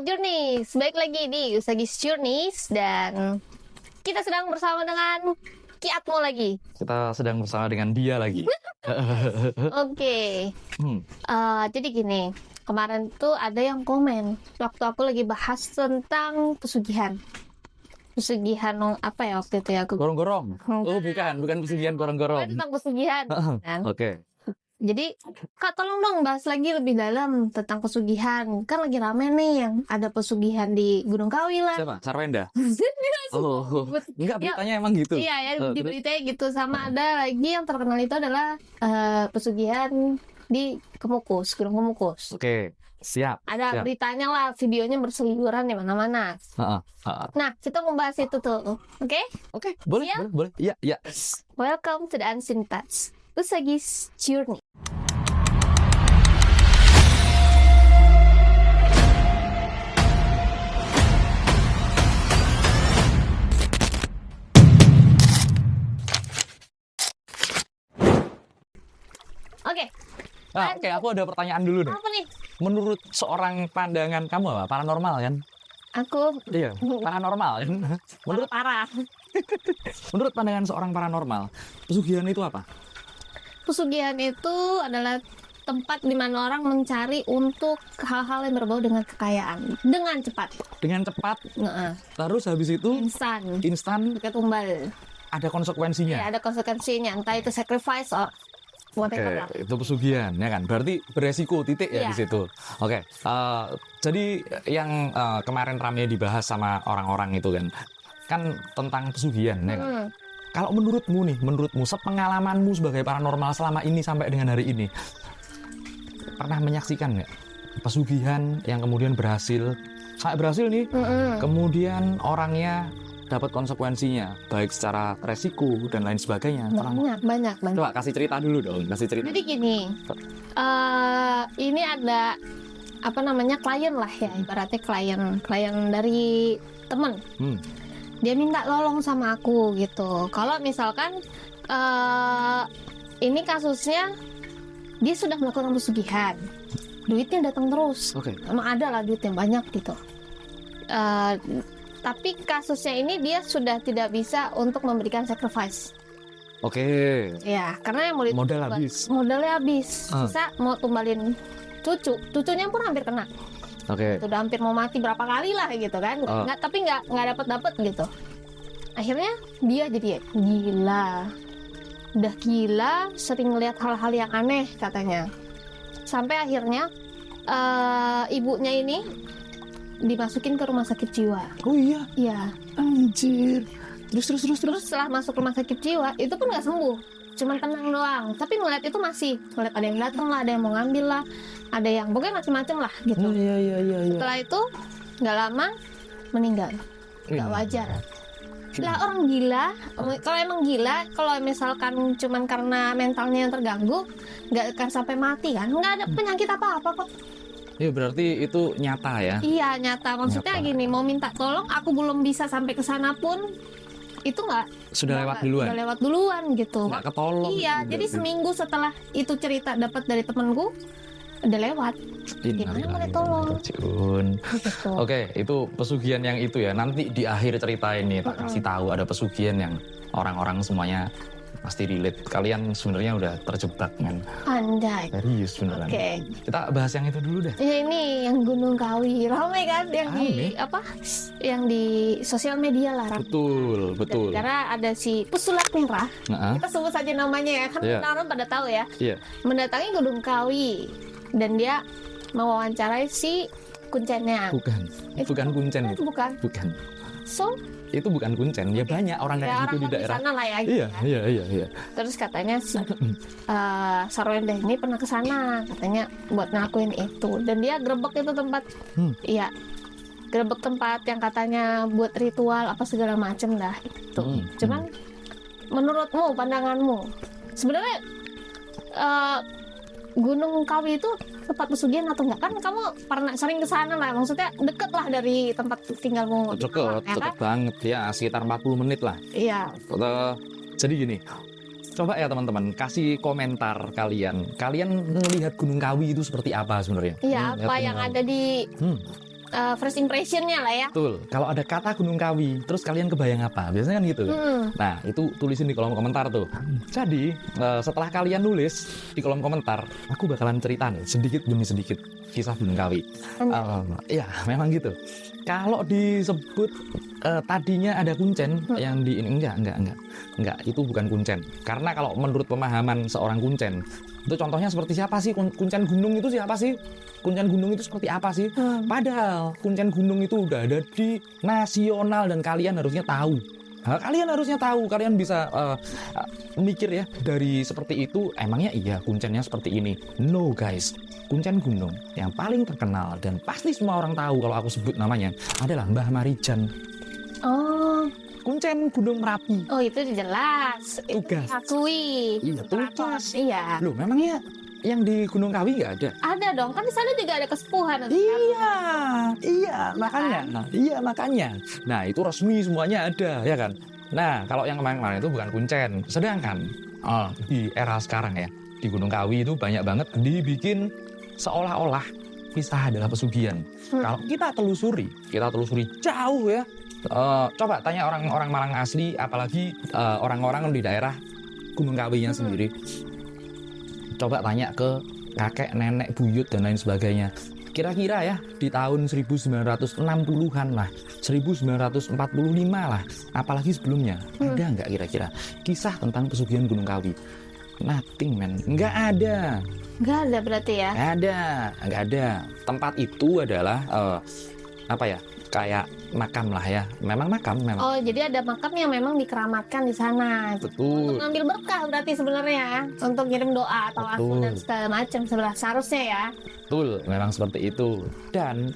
Journeys, baik lagi di Usagis Journeys dan kita sedang bersama dengan Ki Atmo lagi. Kita sedang bersama dengan dia lagi. Oke. Jadi gini, kemarin tuh ada yang komen waktu aku lagi bahas tentang pesugihan apa ya waktu itu ya aku. Gorong-gorong. Oh bukan pesugihan gorong-gorong. Tentang pesugihan. Kan? Oke. Jadi, Kak tolong dong bahas lagi lebih dalam tentang pesugihan. Kan lagi rame nih yang ada pesugihan di Gunung Kawi lah. Siapa? Sarwenda? Oh, Enggak, beritanya emang gitu. Iya ya, di beritanya gitu. Sama ada lagi yang terkenal itu adalah pesugihan di Kemukus, Gunung Kemukus. Oke, siap. Ada beritanya lah, videonya berseliweran di mana-mana. Nah, kita membahas itu tuh. Oke? Boleh. Iya. Welcome to the Unseen Touch. Usagis Journey. Oke, aku ada pertanyaan dulu nih. Apa nih? Menurut seorang pandangan kamu apa? Paranormal kan? Aku Iya, paranormal kan? Menurut parah. menurut pandangan seorang paranormal, pesugihan itu apa? Pesugihan itu adalah tempat di mana orang mencari untuk hal-hal yang berbau dengan kekayaan dengan cepat. Dengan cepat. Terus habis itu instan pakai tumbal. Ada konsekuensinya. Ya, ada konsekuensinya, entah itu sacrifice or whatever. Oke, itu pesugihan ya kan. Berarti beresiko titik ya di situ. Oke. Jadi yang kemarin ramai dibahas sama orang-orang itu kan tentang pesugihan ya kan. Kalau menurutmu sepengalamanmu sebagai paranormal selama ini sampai dengan hari ini, pernah menyaksikan nggak pesugihan yang kemudian berhasil nih, kemudian orangnya dapat konsekuensinya, baik secara resiko dan lain sebagainya? Banyak. Coba kasih cerita dulu dong, Jadi gini, ini ada klien lah ya, ibaratnya klien dari temen. Dia minta tolong sama aku gitu. Kalau misalkan ini kasusnya dia sudah melakukan pesugihan, duitnya datang terus. Emang ada lah duitnya banyak gitu. Tapi kasusnya ini dia sudah tidak bisa untuk memberikan sacrifice. Ya, karena yang modalnya habis. Bisa mau tumbalin cucunya pun hampir kena. Sudah hampir mau mati berapa kali lah gitu kan. Tapi nggak dapat gitu. Akhirnya dia jadi gila. Udah gila, sering ngeliat hal-hal yang aneh katanya. Sampai akhirnya ibunya ini dimasukin ke rumah sakit jiwa. Oh iya? Iya. Anjir. Terus. Setelah masuk rumah sakit jiwa, itu pun nggak sembuh. Cuman tenang doang. Tapi ngeliat itu masih. Ngeliat ada yang datang lah, ada yang mau ngambil lah. Ada yang pokoknya macam-macam lah gitu. Iya. Setelah itu nggak lama meninggal. Nggak wajar. Lah orang gila, kalau emang gila, kalau misalkan cuman karena mentalnya yang terganggu, nggak akan sampai mati kan? Nggak ada penyakit apa-apa kok. Iya, berarti itu nyata ya? Iya nyata. Maksudnya gini, mau minta tolong, aku belum bisa sampai ke sana pun, itu nggak sudah lewat duluan gitu. Nggak ketolong. Iya, jadi seminggu setelah itu cerita dapat dari temenku, udah lewat. Gimana boleh tolong? Gitu. Oke, itu pesugihan yang itu ya. Nanti di akhir cerita ini tak kasih tahu ada pesugihan yang orang-orang semuanya pasti relate. Kalian sebenarnya udah terjebak kan? Andai. Serius beneran. Kita bahas yang itu dulu deh. Ya ini yang Gunung Kawi ramai kan, yang di sosial media lah. Betul. Karena ada si pesulap merah. Kita sebut saja namanya ya, kan orang pada tahu ya. Mendatangi Gunung Kawi dan dia mewawancarai si kuncennya. Bukan kuncen itu. Bukan. So itu bukan kuncen, ya banyak orang kayak gitu di daerah. Sana lah ya. Iya. Terus katanya si Sarwenda ini pernah ke sana, katanya buat ngakuin itu, dan dia grebek itu tempat. Iya. Grebek tempat yang katanya buat ritual apa segala macem lah itu. Cuman menurutmu, pandanganmu, sebenarnya Gunung Kawi itu tempat pesugihan atau enggak? Kan kamu pernah sering ke sana lah, maksudnya deket lah dari tempat tinggalmu. Deket banget ya, sekitar 40 menit lah. Iya. Jadi gini, coba ya teman-teman kasih komentar kalian melihat Gunung Kawi itu seperti apa sebenarnya? Iya, apa yang ada di first impressionnya lah ya. Betul. Kalau ada kata Gunung Kawi, terus kalian kebayang apa? Biasanya kan gitu. Nah, itu tulisin di kolom komentar tuh. Jadi, setelah kalian nulis di kolom komentar, aku bakalan cerita nih, sedikit demi sedikit kisah Gunung Kawi. Iya, memang gitu. Kalau disebut tadinya ada kuncen yang di ini enggak, itu bukan kuncen. Karena kalau menurut pemahaman seorang kuncen, itu contohnya seperti siapa sih? Kuncen gunung itu siapa sih? Kuncen gunung itu seperti apa sih? Padahal kuncen gunung itu udah ada di nasional dan kalian harusnya tahu. Kalian harusnya tahu, kalian bisa mikir ya dari seperti itu, emangnya iya kuncennya seperti ini? No guys, kuncen gunung yang paling terkenal dan pasti semua orang tahu kalau aku sebut namanya adalah Mbah Marijan. Oh, kuncen Gunung Merapi. Oh, itu jelas. Tugas. Akui. Iya, tugas. Iya. Loh, memangnya yang di Gunung Kawi nggak ada? Ada dong, kan di sana juga ada kesepuhan. Iya, makanya. Iya, makanya. Nah, itu resmi semuanya ada, ya kan? Nah, kalau yang kemarin-kemarin itu bukan kuncen. Sedangkan di era sekarang ya, di Gunung Kawi itu banyak banget dibikin seolah-olah kita adalah pesugihan. Kalau kita telusuri jauh ya. Coba tanya orang-orang Malang asli, apalagi orang-orang di daerah Gunung Kawinya sendiri. Coba tanya ke kakek, nenek, buyut, dan lain sebagainya. Kira-kira ya, di tahun 1960-an lah, 1945 lah, apalagi sebelumnya, ada nggak kira-kira kisah tentang pesugihan Gunung Kawi? Nothing, man. Nggak ada. Nggak ada berarti ya? Nggak ada. Tempat itu adalah, kayak makam lah ya. Memang makam. Oh, jadi ada makam yang memang dikeramatkan di sana. Betul. Untuk ngambil berkah berarti sebenarnya. Untuk ngirim doa atau aku dan segala macam seharusnya ya. Betul, memang seperti itu. Dan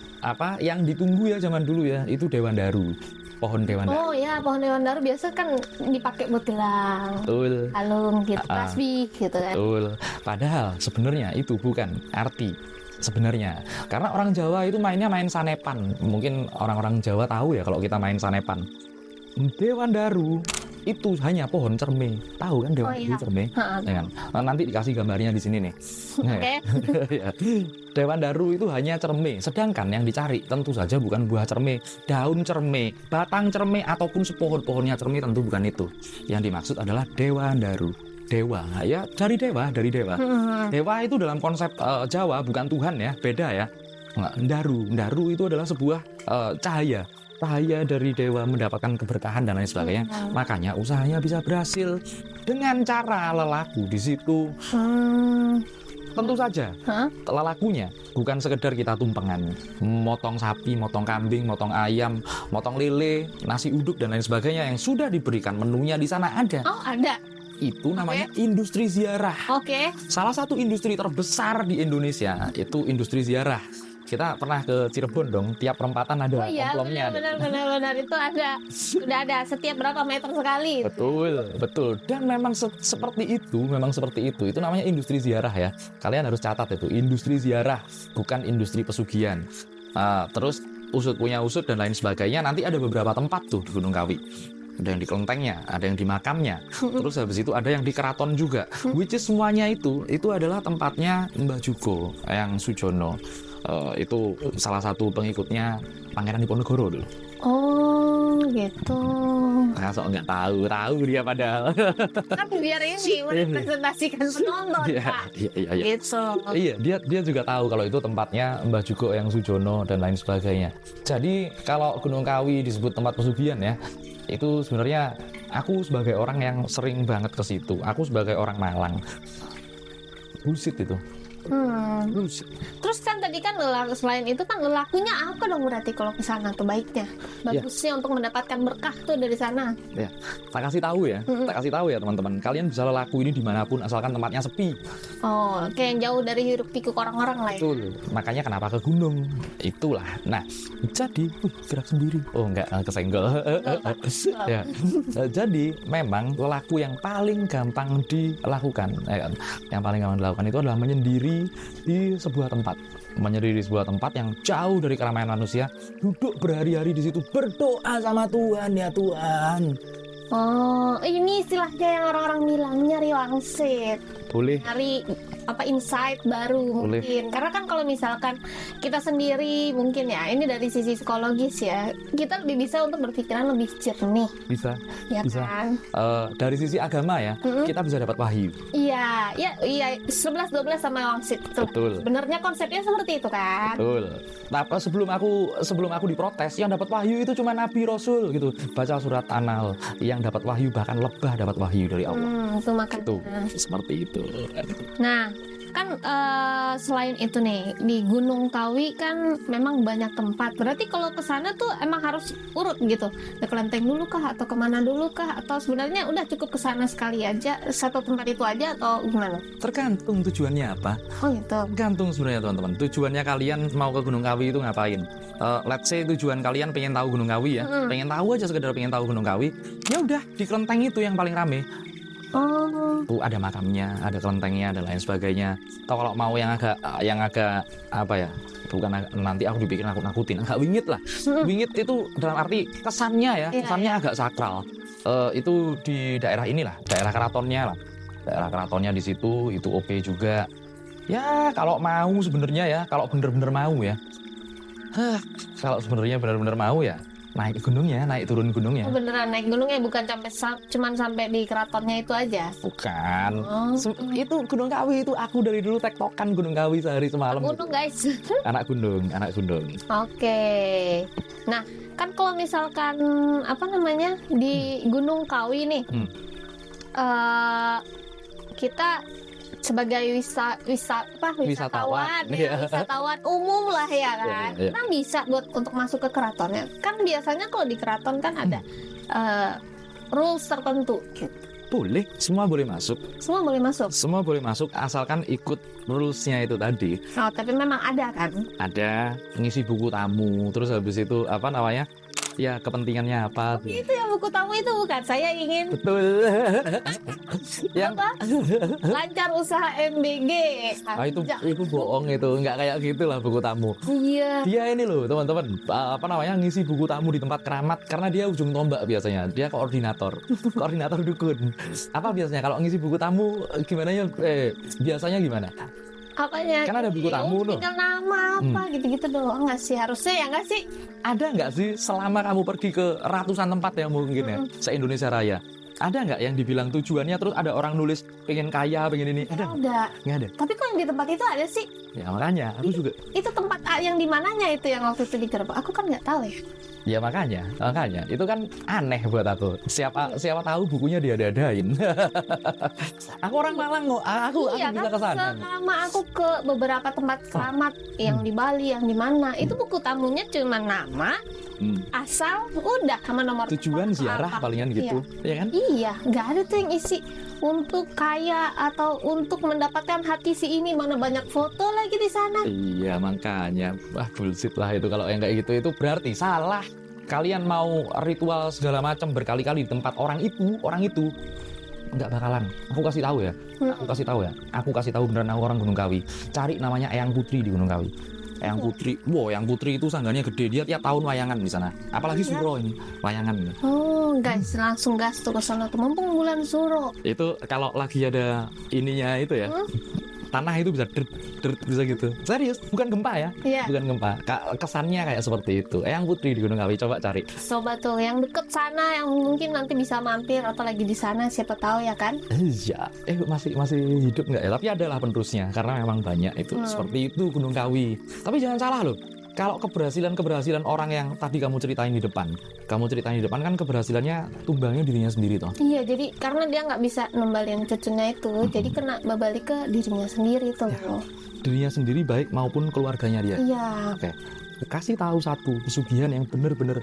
yang ditunggu ya zaman dulu ya, itu Dewan Daru. Pohon Dewan Daru. Oh ya, pohon Dewan Daru biasa kan dipakai buat gelang. Betul. Kalung gitu, tasbih gitu kan. Betul. Padahal sebenarnya itu bukan arti sebenarnya, karena orang Jawa itu main sanepan. Mungkin orang-orang Jawa tahu ya kalau kita main sanepan. Dewan Daru itu hanya pohon cerme, tahu kan Dewan Daru cerme? Ya kan? Nanti dikasih gambarnya di sini nih. Oke. Dewan Daru itu hanya cerme, sedangkan yang dicari tentu saja bukan buah cerme, daun cerme, batang cerme, ataupun sepohon-pohonnya cerme, tentu bukan itu. Yang dimaksud adalah Dewan Daru. Dewa ya, dari dewa. Dewa itu dalam konsep Jawa bukan Tuhan ya, beda ya. Daru itu adalah sebuah cahaya dari dewa mendapatkan keberkahan dan lain sebagainya. Makanya usahanya bisa berhasil dengan cara lelaku di situ. Tentu saja lelakunya bukan sekedar kita tumpengan, motong sapi, motong kambing, motong ayam, motong lele, nasi uduk dan lain sebagainya yang sudah diberikan menunya di sana ada. Oh, ada. Itu namanya industri ziarah. Oke. Salah satu industri terbesar di Indonesia itu industri ziarah. Kita pernah ke Cirebon dong, tiap perempatan ada komplongnya. Benar, itu ada. Sudah ada setiap berapa meter sekali. Betul. Dan memang seperti itu. Itu namanya industri ziarah ya. Kalian harus catat itu, industri ziarah, bukan industri pesugihan. Terus usut punya usut dan lain sebagainya. Nanti ada beberapa tempat tuh di Gunung Kawi. Ada yang di kelentengnya, ada yang di makamnya, terus habis itu ada yang di keraton juga. Which is semuanya itu adalah tempatnya Mbah Jugo yang Sujono. Itu salah satu pengikutnya Pangeran Diponegoro dulu. Oh, gitu. Masa nggak tahu dia padahal. Kan biar ini merepresentasikan penonton, Pak. Iya. Gitu. Iya, dia juga tahu kalau itu tempatnya Mbah Jugo yang Sujono dan lain sebagainya. Jadi kalau Gunung Kawi disebut tempat pesugihan ya, itu sebenarnya aku sebagai orang yang sering banget ke situ. Aku sebagai orang Malang. Bullshit itu. Terus kan tadi kan selain itu kan lelakunya apa dong berarti kalau ke sana tuh baiknya? Bagusnya untuk mendapatkan berkah tuh dari sana. Ya, tak kasih tahu ya teman-teman. Kalian bisa lelaku ini dimanapun asalkan tempatnya sepi. Oh, kayak yang jauh dari hiruk pikuk orang-orang lah ya. Betul. Makanya kenapa ke gunung? Itulah. Nah, jadi gerak sendiri. Oh enggak, kesenggol. Ya. Jadi memang lelaku yang paling gampang dilakukan, yang paling gampang dilakukan itu adalah menyendiri di sebuah tempat. Menyendiri di sebuah tempat yang jauh dari keramaian manusia, duduk berhari-hari di situ berdoa sama Tuhan, ya Tuhan. Oh, ini istilahnya yang orang-orang bilang nyari wangsit. Boleh. Nyari insight baru mungkin. Karena kan kalau misalkan kita sendiri mungkin ya, ini dari sisi psikologis ya, kita lebih bisa untuk berpikiran lebih jernih. Bisa. Ya bisa. Kan? Dari sisi agama ya, kita bisa dapat wahyu. Iya, 11-12 sama wangsit. Betul. Sebenarnya konsepnya seperti itu kan. Betul. Tapi sebelum aku diprotes, yang dapat wahyu itu cuma Nabi Rasul gitu. Baca surat An-Nahl, yang dapat wahyu bahkan lebah dapat wahyu dari Allah. Itu makanya. Itu seperti itu. Nah, kan selain itu nih di Gunung Kawi kan memang banyak tempat. Berarti kalau ke sana tuh emang harus urut gitu. Ke Kelenteng dulu kah atau kemana dulu kah? Atau sebenarnya udah cukup ke sana sekali aja, satu tempat itu aja atau gimana? Tergantung tujuannya apa. Oh gitu. Tergantung sebenarnya teman-teman. Tujuannya kalian mau ke Gunung Kawi itu ngapain? Let's say tujuan kalian pengen tahu Gunung Kawi ya. Pengen tahu aja, sekedar pengen tahu Gunung Kawi. Ya udah di Kelenteng itu yang paling rame. Ada makamnya, ada kelentengnya, dan lain sebagainya. Atau kalau mau yang agak apa ya? Bukan nanti aku dibikin aku nakutin, agak wingit lah. Wingit itu dalam arti kesannya ya, kesannya agak sakral. Itu di daerah inilah, daerah keratonnya lah. Daerah keratonnya di situ, itu oke juga. Ya kalau mau sebenarnya ya, kalau bener-bener mau ya. Kalau sebenarnya bener-bener mau ya, naik gunungnya, naik turun gunungnya. Beneran naik gunungnya, bukan cuman sampai di keratonnya itu aja. Bukan. Itu Gunung Kawi itu aku dari dulu tektokan Gunung Kawi sehari semalam. Gunung guys. Anak gunung. Oke. Nah, kan kalau misalkan di Gunung Kawi nih, kita sebagai wisatawan umum lah ya kan. Kita bisa untuk masuk ke keratonnya. Kan biasanya kalau di keraton kan ada rules tertentu. Boleh, semua boleh masuk. Semua boleh masuk. Semua boleh masuk asalkan ikut rulesnya itu tadi. Oh, tapi memang ada kan? Ada, ngisi buku tamu, terus habis itu ya kepentingannya apa? Itu yang buku tamu itu bukan. Saya ingin. Betul. Yang lancar usaha MBG. Itu bohong itu, nggak kayak gitulah buku tamu. Iya. Dia ini loh teman-teman, ngisi buku tamu di tempat keramat karena dia ujung tombak biasanya. Dia koordinator dukun. Apa biasanya kalau ngisi buku tamu gimana ya? Biasanya gimana? Apanya? Kan ada buku tamu loh. Tinggal nama apa gitu-gitu doang nggak sih? Harusnya ya nggak sih? Ada nggak sih selama kamu pergi ke ratusan tempat yang mungkin ya se-Indonesia Raya? Ada nggak yang dibilang tujuannya terus ada orang nulis pengen kaya, pengen ini? Ada? Nggak ada. Tapi kok yang di tempat itu ada sih? Ya makanya aku juga. Itu tempat yang di mananya itu yang waktu itu digerebek? Aku kan nggak tahu ya. Ya makanya itu kan aneh buat aku. Siapa tahu bukunya dia dadain. Aku orang Malang kok. Aku bisa ke sana. Selama aku ke beberapa tempat keramat yang di Bali, yang di mana, itu buku tamunya cuma nama, asal, udah sama nomor tujuan ziarah palingan gitu. Ya kan? Iya, nggak ada tuh yang isi untuk kaya atau untuk mendapatkan hati si ini, mana banyak foto lagi di sana. Iya, makanya bullshit lah itu. Kalau yang kayak gitu itu berarti salah. Kalian mau ritual segala macam berkali-kali di tempat orang itu nggak bakalan. Aku kasih tahu ya. Aku kasih tahu beneran, aku orang Gunung Kawi. Cari namanya Eyang Putri di Gunung Kawi. Eyang Putri. Wow, Eyang Putri itu sanggarnya gede. Dia tiap tahun wayangan di sana. Apalagi Suro ini, wayangan. Oh, guys, langsung gas tuh ke sana tuh. Mumpung bulan Suro. Itu kalau lagi ada ininya itu ya. Tanah itu bisa bisa gitu. Serius, bukan gempa ya? Iya. Bukan gempa. Kesannya kayak seperti itu. Eyang Putri di Gunung Kawi, coba cari. Coba tuh yang deket sana, yang mungkin nanti bisa mampir atau lagi di sana, siapa tahu ya kan? Iya. Masih hidup nggak ya? Tapi adalah penerusnya karena memang banyak itu. Seperti itu Gunung Kawi. Tapi jangan salah loh. Kalau keberhasilan orang yang tadi kamu ceritain di depan kan keberhasilannya tumbangnya dirinya sendiri toh. Iya, jadi karena dia nggak bisa nembalin cucunya itu, jadi kena balik ke dirinya sendiri tuh. Ya. Dirinya sendiri baik maupun keluarganya dia. Iya. Oke. Kasih tahu satu pesugihan yang bener-bener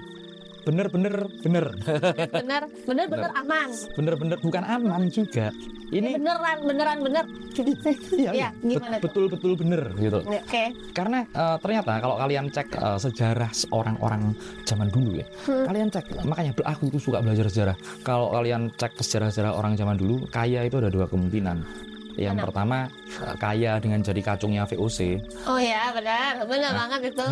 aman. Bener bukan aman juga. Ini beneran. Iya, betul bener gitu. Oke. Karena ternyata kalau kalian cek sejarah orang-orang zaman dulu ya, kalian cek, makanya aku tuh suka belajar sejarah. Kalau kalian cek sejarah orang zaman dulu, kaya itu ada dua kemungkinan. Yang pertama, kaya dengan jadi kacungnya VOC. Oh ya, benar banget itu.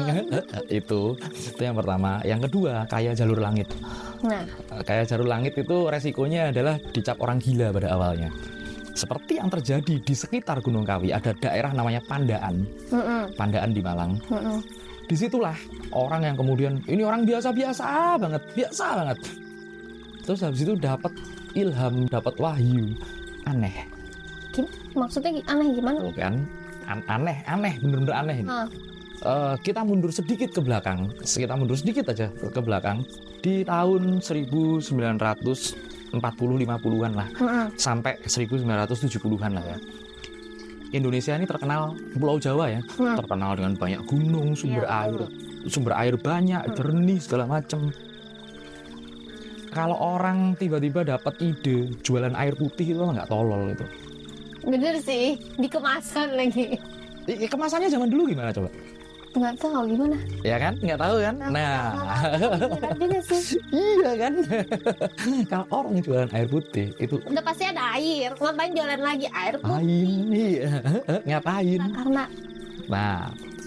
itu yang pertama. Yang kedua, kaya jalur langit. Nah, kaya jalur langit itu resikonya adalah dicap orang gila pada awalnya. seperti yang terjadi di sekitar Gunung Kawi, ada daerah namanya Pandaan. Pandaan di Malang. Disitulah orang yang kemudian, ini orang biasa banget. Terus habis itu dapat ilham, dapat wahyu. Aneh. Maksudnya aneh gimana? Bukan. Aneh, bener-bener aneh ini. Kita mundur sedikit ke belakang. Kita mundur sedikit aja ke belakang. Di tahun 1940-50-an lah. Sampai 1970-an lah ya. Indonesia ini terkenal, Pulau Jawa ya, terkenal dengan banyak gunung, sumber air banyak, jernih segala macam. Kalau orang tiba-tiba dapat ide jualan air putih itu nggak tolol itu. Bener sih, dikemasan lagi. Kemasannya zaman dulu gimana coba? Nggak tahu gimana. Ya kan, nggak tahu kan? Juga sih. Iya kan. Kalau orang jualan air putih itu udah pasti ada air. Ngapain jualan lagi air putih? Iya. Ngapain?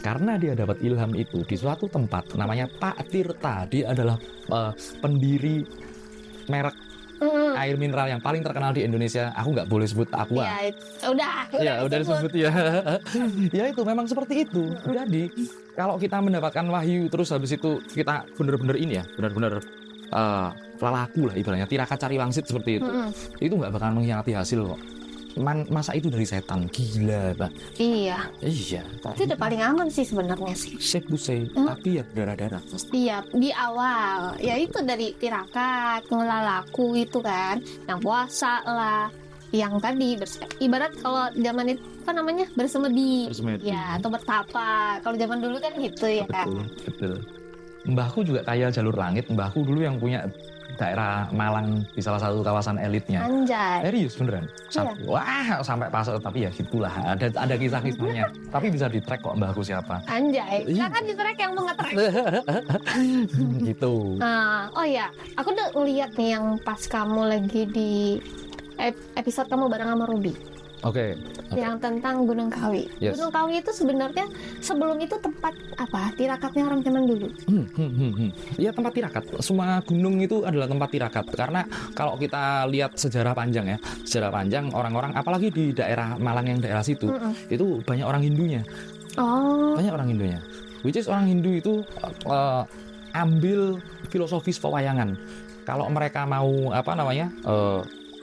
Karena dia dapat ilham itu di suatu tempat namanya Pak Tirta. Dia adalah pendiri merek air mineral yang paling terkenal di Indonesia. Aku nggak boleh sebut Aqua. Ya, udah disebut ya. Ya itu memang seperti itu. Jadi kalau kita mendapatkan wahyu terus habis itu kita benar-benar ini ya, benar-benar lalaku lah ibaratnya, tirakat cari wangsit seperti itu. Itu nggak bakal mengkhianati hasil kok. Masa itu dari setan, gila Pak. Iya. Itu udah paling aman sih sebenarnya sih. Tapi ya darah-darah. Iya, di awal ya itu dari tirakat, ngelalaku itu kan, yang puasa lah, yang tadi ibarat kalau zaman itu apa namanya bersemedi. Ya, atau bertapa. Kalau zaman dulu kan gitu ya. Betul. Mbahku juga kaya jalur langit. Mbahku dulu yang punya daerah Malang di salah satu kawasan elitnya. Anjay. Serius beneran. Wah, sampai pas, tapi ya gitulah. Ada kisah-kisahnya. Tapi bisa di-track kok mbahku siapa. Anjay. Kan di-track yang mau nge-track. Gitu. Oh ya, aku udah lihat nih yang pas kamu lagi di episode kamu bareng sama Ruby. Oke. Yang tentang Gunung Kawi. Yes. Gunung Kawi itu sebenarnya sebelum itu tempat apa? Tirakatnya orang zaman dulu. Ya tempat tirakat. Semua gunung itu adalah tempat tirakat. Karena kalau kita lihat sejarah panjang orang-orang, apalagi di daerah Malang yang daerah situ, itu banyak orang Hindunya. Banyak orang Hindunya. Which is orang Hindu itu ambil filosofis pewayangan. Kalau mereka mau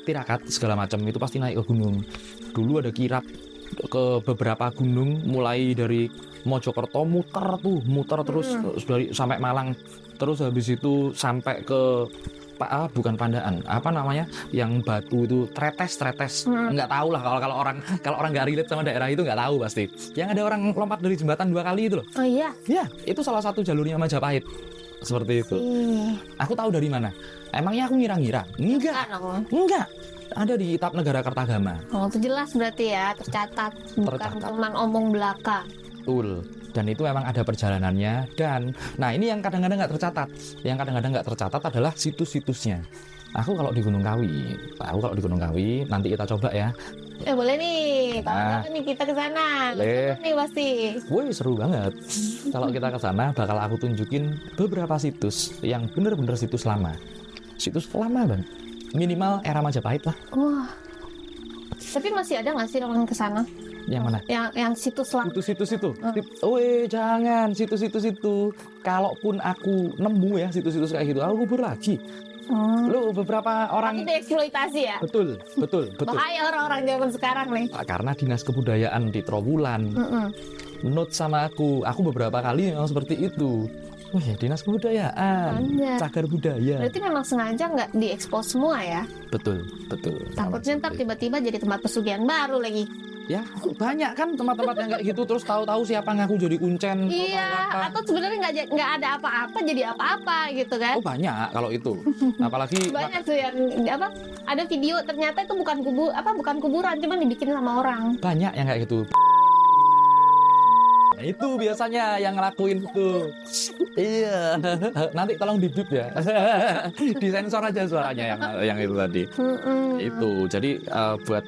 tirakat segala macam itu pasti naik ke gunung. Dulu ada kirap ke beberapa gunung, mulai dari Mojokerto muter terus dari sampai Malang, terus habis itu sampai ke bukan Pandaan, yang batu itu tretes. Nggak tahu lah kalau orang nggak relate sama daerah itu nggak tahu pasti. Yang ada orang lompat dari jembatan 2 kali itu loh. Oh iya. Ya, itu salah satu jalurnya Majapahit. Seperti itu. Aku tahu dari mana? Emangnya aku ngira-ngira? Enggak. Ada di Kitab Negara Kertagama. Oh, itu jelas berarti ya, tercatat. Bukan teman omong belaka. Betul. Dan itu memang ada perjalanannya. Dan, nah ini yang kadang-kadang nggak tercatat. Yang kadang-kadang nggak tercatat adalah situs-situsnya. Aku kalau di Gunung Kawi, nanti kita coba ya. Boleh nih, tahun nih kita ke sana. Boleh. Nih pasti. Wih, seru banget. Kalau kita ke sana bakal aku tunjukin beberapa situs yang bener-bener situs lama. Situs lama banget. Minimal era Majapahit lah. Wah. Tapi masih ada nggak sih orang ke sana? Yang mana? Yang situs lama. Situs itu. Jangan situs itu. Kalaupun aku nemu ya situs-situs kayak gitu, aku kubur lagi. Lu beberapa orang itu eksploitasi ya? Betul. Bahaya orang-orang zaman sekarang nih. Karena Dinas Kebudayaan di Trowulan note sama aku beberapa kali memang seperti itu. Oh ya, Dinas Kebudayaan, cagar budaya. Berarti memang sengaja nggak diekspos semua ya? Betul. Takutnya ntar tiba-tiba jadi tempat pesugihan baru lagi. Ya, banyak kan tempat-tempat yang kayak gitu, terus tahu-tahu siapa ngaku jadi kuncen. Iya, atau sebenarnya nggak ada apa-apa jadi apa-apa gitu kan? Oh banyak kalau itu, apalagi banyak tuh yang ada video ternyata itu bukan kuburan, cuman dibikin sama orang. Banyak yang kayak gitu. Itu biasanya yang ngelakuin itu. Iya. Nanti tolong di-bip ya. Disensor aja suaranya yang itu tadi. Itu. Jadi buat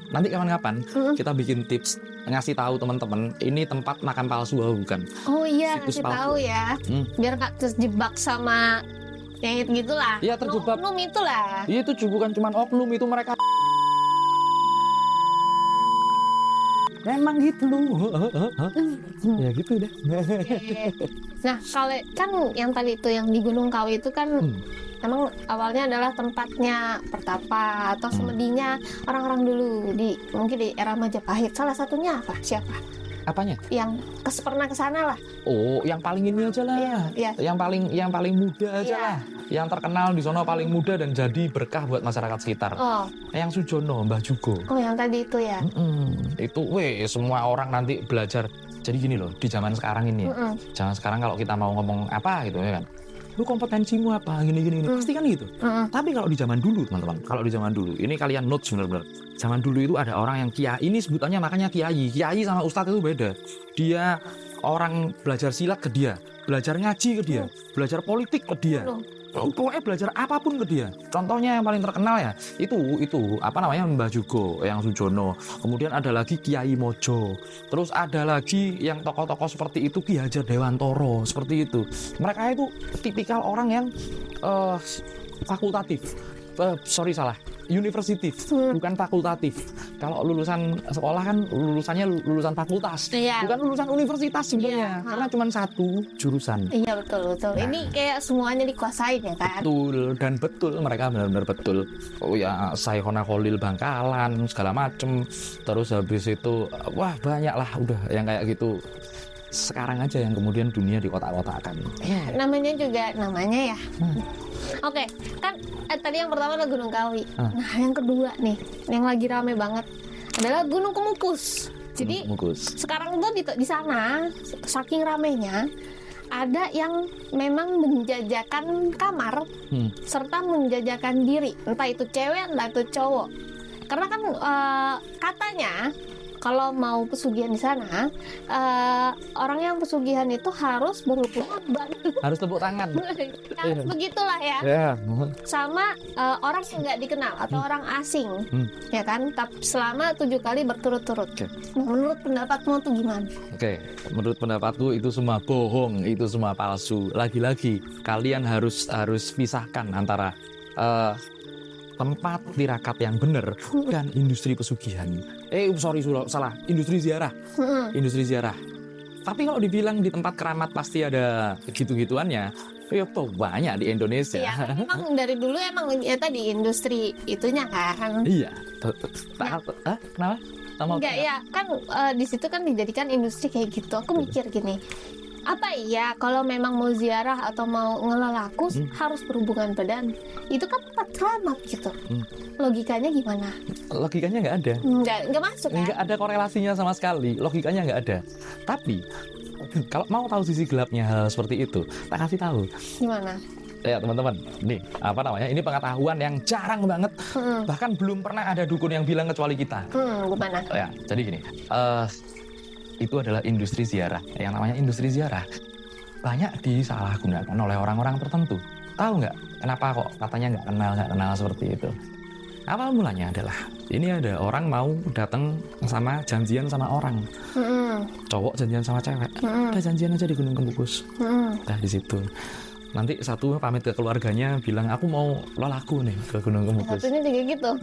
nanti kapan-kapan kita bikin tips ngasih tahu teman-teman ini tempat makam palsu bukan. Oh iya, ngasih tahu ya. Biar nggak terjebak sama yang gitulah. Iya, terjebak. Oknum itulah. Iya, itu bukan cuma oknum, itu mereka memang gitu loh. Ya gitu deh. Nah, kalau kan yang tadi itu yang di Gunung Kawi itu kan emang awalnya adalah tempatnya pertapa atau semedinya orang-orang dulu mungkin di era Majapahit. Salah satunya apa? Siapa? Apanya? Yang pernah ke sana lah. Oh, yang paling ini aja lah. Iya. Yang paling muda aja lah. Yang terkenal di sono paling muda dan jadi berkah buat masyarakat sekitar. Oh. Yang Sujono, Mbah Jugo. Oh, yang tadi itu ya. Itu semua orang nanti belajar. Jadi gini loh, di zaman sekarang ini. Zaman sekarang kalau kita mau ngomong apa gitu ya kan. Lu kompetensimu apa gini pasti kan gitu. Tapi kalau di zaman dulu teman-teman, ini kalian note benar-benar. Zaman dulu itu ada orang yang kiai, ini sebutannya makanya kiai sama ustadz itu beda. Dia orang belajar silat ke dia, belajar ngaji ke dia, belajar politik ke dia, pokoknya belajar apapun ke dia. Contohnya yang paling terkenal ya itu apa namanya, Mbah Jugo yang Sujono. Kemudian ada lagi Kiai Mojo. Terus ada lagi yang tokoh-tokoh seperti itu, Ki Hajar Dewantoro seperti itu. Mereka itu tipikal orang yang fakultatif. Universitif, bukan fakultatif. Kalau lulusan sekolah kan lulusan fakultas, bukan lulusan universitas sebenarnya, karena cuma satu jurusan. Iya betul. Nah, ini kayak semuanya dikuasain ya kan? Betul, mereka benar-benar betul. Oh ya, Saykhona Kholil Bangkalan segala macem. Terus habis itu wah banyak lah udah yang kayak gitu. Sekarang aja yang kemudian dunia di kotak-kotakan. Namanya ya. Oke, kan tadi yang pertama adalah Gunung Kawi. Nah, yang kedua nih, yang lagi rame banget adalah Gunung Kemukus. Jadi sekarang itu di sana saking ramenya ada yang memang menjajakan kamar serta menjajakan diri, entah itu cewek entah itu cowok. Karena kan katanya kalau mau pesugihan di sana, orang yang pesugihan itu harus berhubungan, harus tepuk tangan, harus begitulah ya. Sama orang yang nggak dikenal atau orang asing, ya kan? Tapi selama 7 kali berturut-turut. Nah, menurut pendapatmu tuh gimana? Menurut pendapatku itu semua bohong, itu semua palsu. Lagi-lagi kalian harus pisahkan antara tempat tirakat yang benar dan industri pesugihan. Salah, industri ziarah. Tapi kalau dibilang di tempat keramat pasti ada gitu-gituannya, ya tuh banyak di Indonesia. Iya, memang dari dulu emang ya tadi industri itunya kan. Iya. Kenapa? Enggak ya, kan di situ kan dijadikan industri kayak gitu. Aku mikir gini, apa iya kalau memang mau ziarah atau mau ngelalaku harus berhubungan badan? Itu kan tempat keramat gitu. Logikanya gimana? Logikanya nggak ada. Nggak masuk ya? Nggak ada korelasinya sama sekali. Logikanya nggak ada. Tapi kalau mau tahu sisi gelapnya hal seperti itu, tak kasih tahu. Gimana? Ya teman-teman, nih apa namanya? Ini pengetahuan yang jarang banget. Bahkan belum pernah ada dukun yang bilang kecuali kita. Gimana? Ya, jadi gini. Itu adalah industri ziarah. Yang namanya industri ziarah banyak disalahgunakan oleh orang-orang tertentu. Tahu nggak kenapa kok katanya nggak kenal seperti itu? Awal mulanya adalah ini ada orang mau datang sama janjian sama orang, cowok janjian sama cewek, udah janjian aja di Gunung Kemukus. Nah di situ nanti satu pamit ke keluarganya bilang aku mau lolaku nih ke Gunung Kemukus. Satunya juga gitu.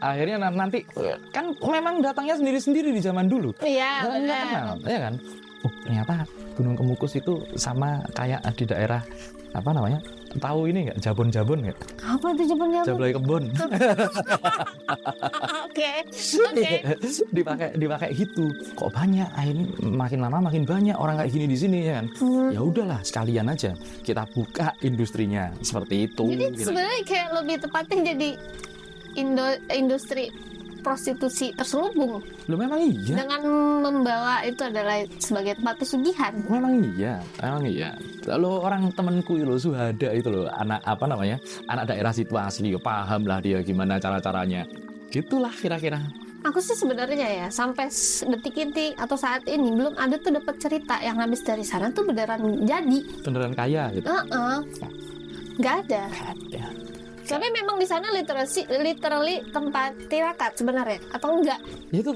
Akhirnya nanti kan memang datangnya sendiri-sendiri di zaman dulu. Iya benar. Kenal, ya kan? Oh ternyata Gunung Kemukus itu sama kayak di daerah apa namanya? Tahu ini nggak jabon-jabon nggak? Apa itu jabon-jabon? Jablay kebon. Oke. Dipakai gitu. Kok banyak? Ini makin lama makin banyak orang kayak gini di sini ya kan? Ya udahlah sekalian aja kita buka industrinya seperti itu. Jadi sebenarnya kayak lebih tepatnya jadi industri prostitusi terselubung. Loh memang iya. Dengan membawa itu adalah sebagai tempat pesugihan. Memang iya. Lalu orang temanku itu Suhada itu loh, anak daerah situ asli, paham lah dia gimana cara-caranya. Gitulah kira-kira. Aku sih sebenarnya ya sampai detik ini atau saat ini belum ada tuh dapat cerita yang habis dari sana tuh beneran jadi. Beneran kaya gitu. Nggak ada. Tapi memang di sana literally tempat tirakat sebenarnya atau enggak? Itu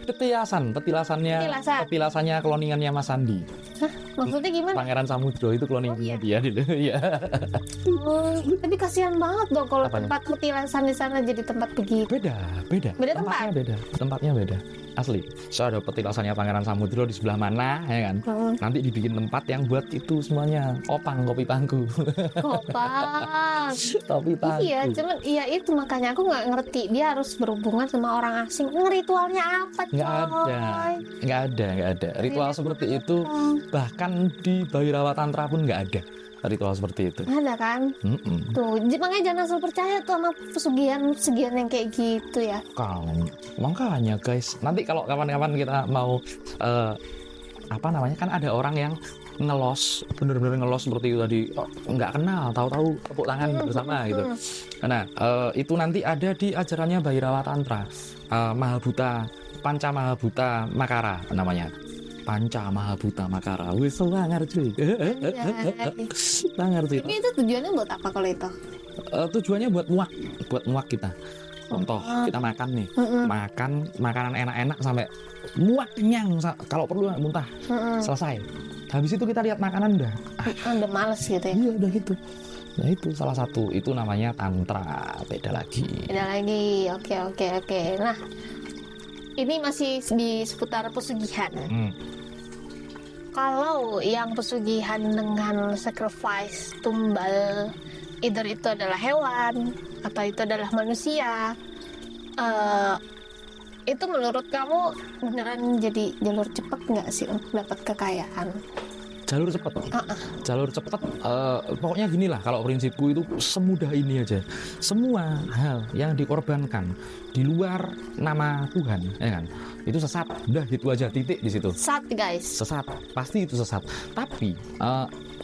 petilasannya cloningannya Mas Sandi. Hah? Maksudnya gimana? Pangeran Samudro itu cloningnya dia dulu. Iya. Tapi kasihan banget dong kalau tempat petilasan di sana jadi tempat begitu. Beda tempat. Tempatnya beda. Asli. So ada petilasannya Pangeran Samudro di sebelah mana, ya kan? Nanti dibikin tempat yang buat itu semuanya. Kopi pangku. Kopang. Kopi pangku. Iya, cuman iya itu makanya aku nggak ngerti dia harus berhubungan sama orang asing. Ritualnya apa, coy? Nggak ada. Ritual seperti itu bahkan di Bhairawa Tantra pun nggak ada. Ritual seperti itu. Ada kan? Tuh, makanya jangan asal percaya tuh sama pesugihan yang kayak gitu ya. Makanya guys, nanti kalau kapan-kapan kita mau kan ada orang yang ngelos, bener-bener ngelos seperti itu tadi, nggak kenal, tahu-tahu tepuk tangan bersama gitu. Nah, itu nanti ada di ajarannya Bhairawa Tantra, Panca Mahabhuta Makara namanya. Panca Mahabhuta Makara. Wis sangar cuy. Sangar cuy. Tapi itu tujuannya buat apa kalau itu? Tujuannya buat muak kita. Contoh, kita makan nih. Makan makanan enak-enak sampai muak kenyang, kalau perlu muntah. Selesai. Habis itu kita lihat makanan udah males gitu ya. Iya, udah gitu. Nah, itu salah satu, itu namanya tantra. Beda lagi. Oke. Nah, ini masih di seputar pesugihan. Kalau yang pesugihan dengan sacrifice tumbal, either itu adalah hewan atau itu adalah manusia, itu menurut kamu beneran jadi jalur cepat nggak sih untuk dapat kekayaan? Jalur cepat, pokoknya gini lah, kalau prinsipku itu semudah ini aja. Semua hal yang dikorbankan di luar nama Tuhan, ya kan, itu sesat. Udah gitu aja, titik di situ. Sesat guys. Sesat, pasti itu sesat. Tapi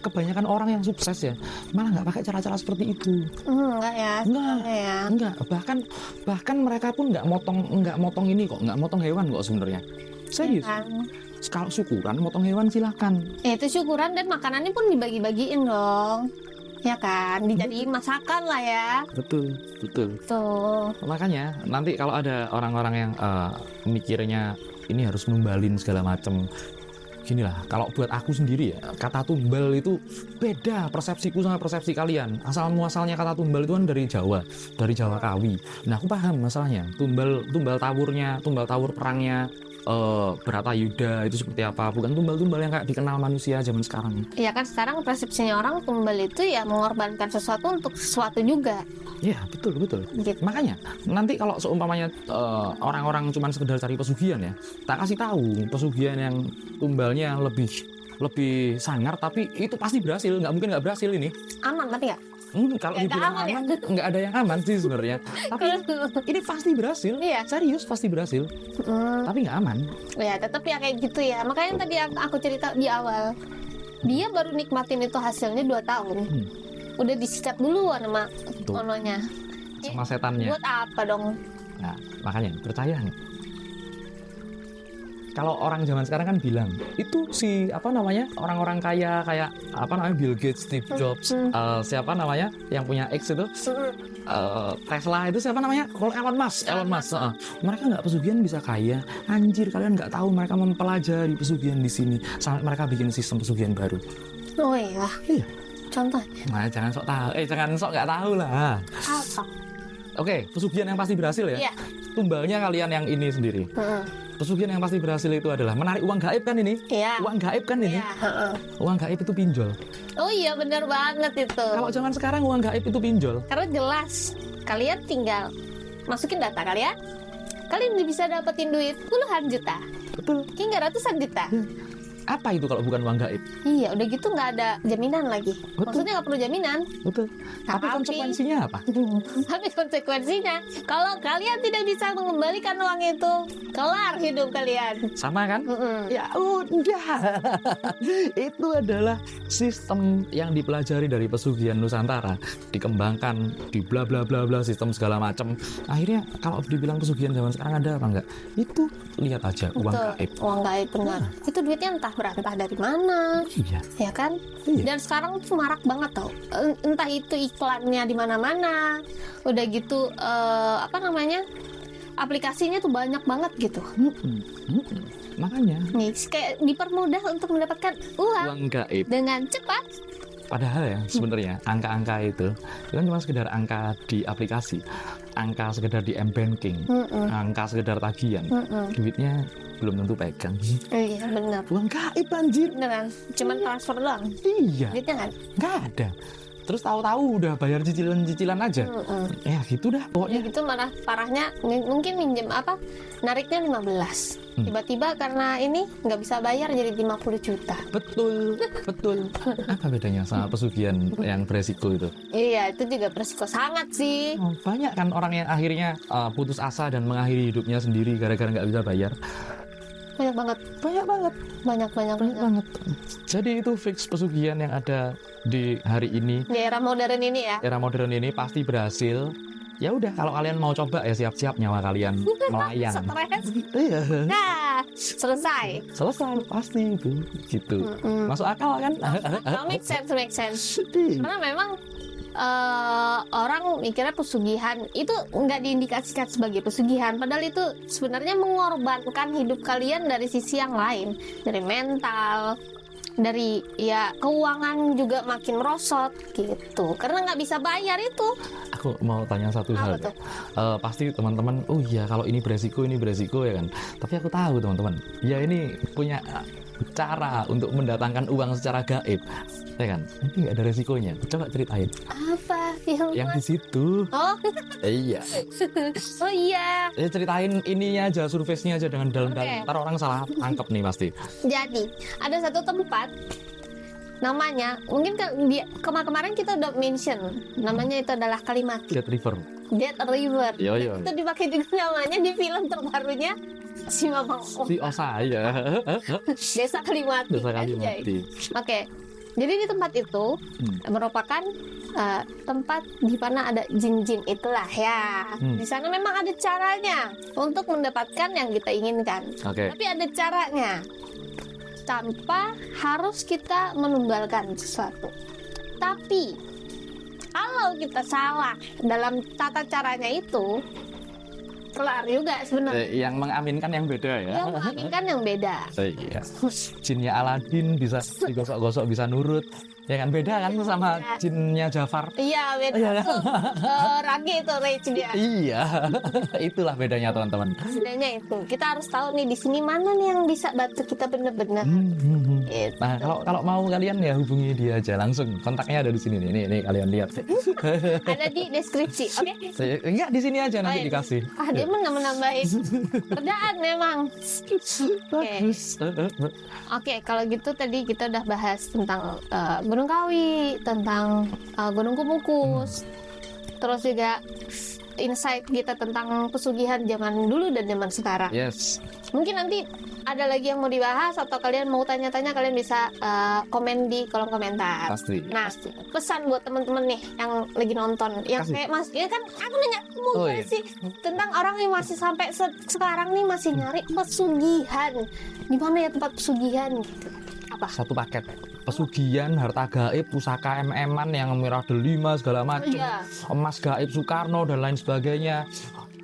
kebanyakan orang yang sukses ya malah nggak pakai cara-cara seperti itu. Enggak. Bahkan mereka pun nggak motong ini kok, nggak motong hewan kok sebenarnya. Serius. Ya kan? Kalau syukuran motong hewan silakan. Itu syukuran dan makanannya pun dibagi-bagiin dong. Ya kan, dijadiin masakan lah ya. Betul. Tuh. Makanya nanti kalau ada orang-orang yang mikirnya ini harus numbalin segala macam. Gini lah, kalau buat aku sendiri ya, kata tumbal itu beda persepsiku sama persepsi kalian. Asal muasalnya kata tumbal itu kan dari Jawa Kawi. Nah, aku paham masalahnya. Tumbal tawur perangnya Bharatayuda itu seperti apa, bukan tumbal-tumbal yang kayak dikenal manusia zaman sekarang. Iya kan, sekarang persepsinya orang tumbal itu ya mengorbankan sesuatu untuk sesuatu juga. Iya, betul. Gitu. Makanya nanti kalau seumpamanya orang-orang cuma sekedar cari pesugihan ya, tak kasih tahu pesugihan yang tumbalnya lebih sangar, tapi itu pasti berhasil. Nggak mungkin nggak berhasil ini. Aman tapi nggak? Kalau dibilang aman, nggak ada yang aman sih sebenarnya. Tapi ini pasti berhasil. Iya. Serius pasti berhasil. Tapi nggak aman. Ya tetap ya kayak gitu ya. Makanya tadi aku cerita di awal, dia baru nikmatin itu hasilnya 2 tahun. Udah disikat duluan sama ononya. Sama setannya. Buat apa dong? Nah, makanya percaya nggak? Kalau orang zaman sekarang kan bilang itu si orang-orang kaya kayak Bill Gates, Steve Jobs, siapa namanya yang punya X itu, Tesla itu siapa namanya? Elon Musk. Mereka nggak pesugihan bisa kaya. Anjir, kalian nggak tahu mereka mempelajari pesugihan di sini sampai mereka bikin sistem pesugihan baru. Oh iya. Contohnya? Nah, jangan sok tahu. Jangan sok nggak tahu lah. Apa? Oke, pesugihan yang pasti berhasil ya. Iya. Tumbalnya kalian yang ini sendiri. Pesugihan yang pasti berhasil itu adalah menarik uang gaib kan ini? Iya. Uang gaib kan ini? Iya. Uang gaib itu pinjol. Oh iya, benar banget itu. Kalau zaman sekarang uang gaib itu pinjol. Karena jelas, kalian tinggal masukin data kalian bisa dapetin duit puluhan juta. Betul. Hingga ratusan juta. Apa itu kalau bukan uang gaib? Iya, udah gitu nggak ada jaminan lagi. Betul. Maksudnya nggak perlu jaminan. Betul. Tapi konsekuensinya apa? Tapi konsekuensinya, kalau kalian tidak bisa mengembalikan uang itu, kelar hidup kalian. Sama kan? Ya udah. Itu adalah sistem yang dipelajari dari pesugihan Nusantara, dikembangkan di bla bla bla bla sistem segala macam. Akhirnya kalau dibilang pesugihan zaman sekarang ada apa enggak? Itu lihat aja uang gaib. Uang gaib benar. Itu duitnya entah berantah dari mana. Iya. Ya kan? Iya. Dan sekarang tuh marak banget tau. Entah itu iklannya di mana-mana. Udah gitu aplikasinya tuh banyak banget gitu. Makanya. Nih, kayak dipermudah untuk mendapatkan uang gaib dengan cepat. Padahal ya sebenarnya angka-angka itu kan cuma sekedar angka di aplikasi, angka sekedar di m-banking, angka sekedar tagihan, duitnya belum tentu pegang. Iya benar. Uang gaib anjir. Beneran, cuman transfer doang. Iya. Duitnya nggak ada. Terus tahu-tahu udah bayar cicilan-cicilan aja. Ya gitu dah pokoknya. Ya gitu malah parahnya mungkin minjem nariknya 15. Tiba-tiba karena ini nggak bisa bayar jadi 50 juta. Betul. Apa bedanya sama pesugihan yang beresiko itu? Iya, itu juga beresiko sangat sih. Banyak kan orang yang akhirnya putus asa dan mengakhiri hidupnya sendiri gara-gara nggak bisa bayar. Banyak banget. Jadi itu fix pesugihan yang ada di hari ini. Di era modern ini ya. Era modern ini pasti berhasil. Ya udah, kalau kalian mau coba ya siap-siap nyawa kalian melayang. Stres. Iya. Nah, selesai Pasti itu. Gitu. Masuk akal kan? Make sense. Karena memang orang mikirnya pesugihan itu nggak diindikasikan sebagai pesugihan, padahal itu sebenarnya mengorbankan hidup kalian dari sisi yang lain, dari mental, dari ya keuangan juga makin merosot gitu, karena nggak bisa bayar itu. Aku mau tanya satu hal. Pasti teman-teman, oh iya kalau ini beresiko ya kan. Tapi aku tahu teman-teman, ya ini punya cara untuk mendatangkan uang secara gaib, ya kan? Ini nggak ada resikonya. Coba ceritain. Apa film? Yang di situ. Oh. Iya. Oh iya. Ceritain ininya aja, surface-nya aja dengan dalam-dalam. Ntar orang salah tangkap nih pasti. Jadi ada satu tempat. Namanya, mungkin kemarin kita udah mention, namanya itu adalah Kalimati. Dead River. Yo. Itu dipakai juga namanya di film terbarunya si Mamang Si Osa ya. Desa Kalimati. Oke. Jadi di tempat itu merupakan tempat di mana ada jin-jin itulah ya. Di sana memang ada caranya untuk mendapatkan yang kita inginkan. Tapi ada caranya. Tanpa harus kita menumbalkan sesuatu. Tapi kalau kita salah dalam tata caranya itu, kelar juga sebenarnya. Yang mengaminkan yang beda ya. Yang mengaminkan yang beda. Iya. Jinnya Aladin bisa digosok-gosok, bisa nurut. Ya kan beda kan sama jinnya Jafar. Iya beda. Ragi itu rage dia. Iya. Itulah bedanya teman-teman. Bedanya itu. Kita harus tahu nih di sini mana nih yang bisa bantu kita benar-benar. Gitu. Nah kalau mau kalian ya hubungi dia aja langsung. Kontaknya ada di sini nih. Nih kalian lihat. Ada di deskripsi. Oke. Enggak di sini aja nanti dikasih. Dia menambahin kerjaan memang. Oke, kalau gitu tadi kita udah bahas tentang Gunung Kawi, tentang Gunung Kumukus, terus juga insight kita tentang pesugihan zaman dulu dan zaman sekarang. Yes. Mungkin nanti ada lagi yang mau dibahas atau kalian mau tanya-tanya, kalian bisa komen di kolom komentar. Pasti. Nah, pesan buat teman-teman nih yang lagi nonton, yang kayak Mas, ya kan aku nanya kamu sih tentang orang yang masih sampai sekarang nih masih nyari pesugihan. Di mana ya tempat pesugihan gitu? Apa? Satu paket. Pesugihan, harta gaib, pusaka MM-an yang merah delima segala macam, emas gaib Soekarno dan lain sebagainya.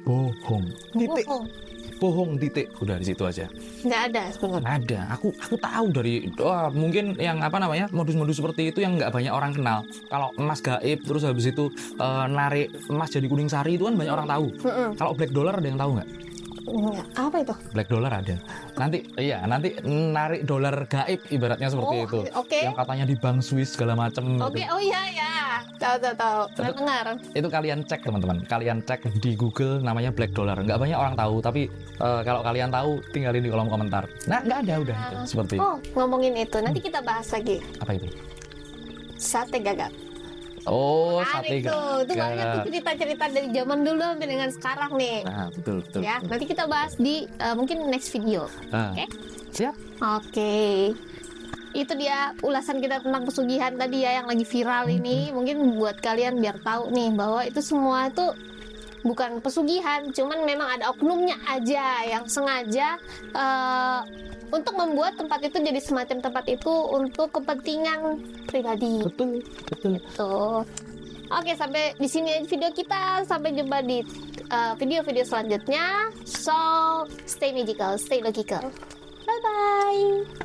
Bohong. Titik. Bohong titik. Udah di situ aja. Nggak ada sebenarnya. Ada. Aku tahu dari mungkin yang modus-modus seperti itu yang nggak banyak orang kenal. Kalau emas gaib terus habis itu narik emas jadi kuning sari itu kan banyak orang tahu. Kalau black dollar ada yang tahu nggak? Enggak. Apa itu? Black dollar ada. Nanti narik dolar gaib ibaratnya seperti itu. Yang katanya di bank Swiss segala macam. Oh iya. Tahu. Dengar. Itu kalian cek teman-teman. Kalian cek di Google namanya black dollar. Nggak banyak orang tahu, tapi kalau kalian tahu tinggalin di kolom komentar. Nah, nggak ada udah itu seperti itu. Ngomongin itu, nanti kita bahas lagi. Apa itu? Sate gagak. Sate gagak. Itu banyak tuh cerita-cerita dari zaman dulu sampai dengan sekarang nih. Nah, betul. Ya, nanti kita bahas di mungkin next video. Oke? Siap. Oke. Itu dia ulasan kita tentang pesugihan tadi ya yang lagi viral ini. Mungkin buat kalian biar tahu nih bahwa itu semua itu bukan pesugihan, cuman memang ada oknumnya aja yang sengaja untuk membuat tempat itu jadi semacam tempat itu untuk kepentingan pribadi. Betul. Oke, sampai di sini video kita. Sampai jumpa di video-video selanjutnya. So, stay magical, stay logical. Bye. bye.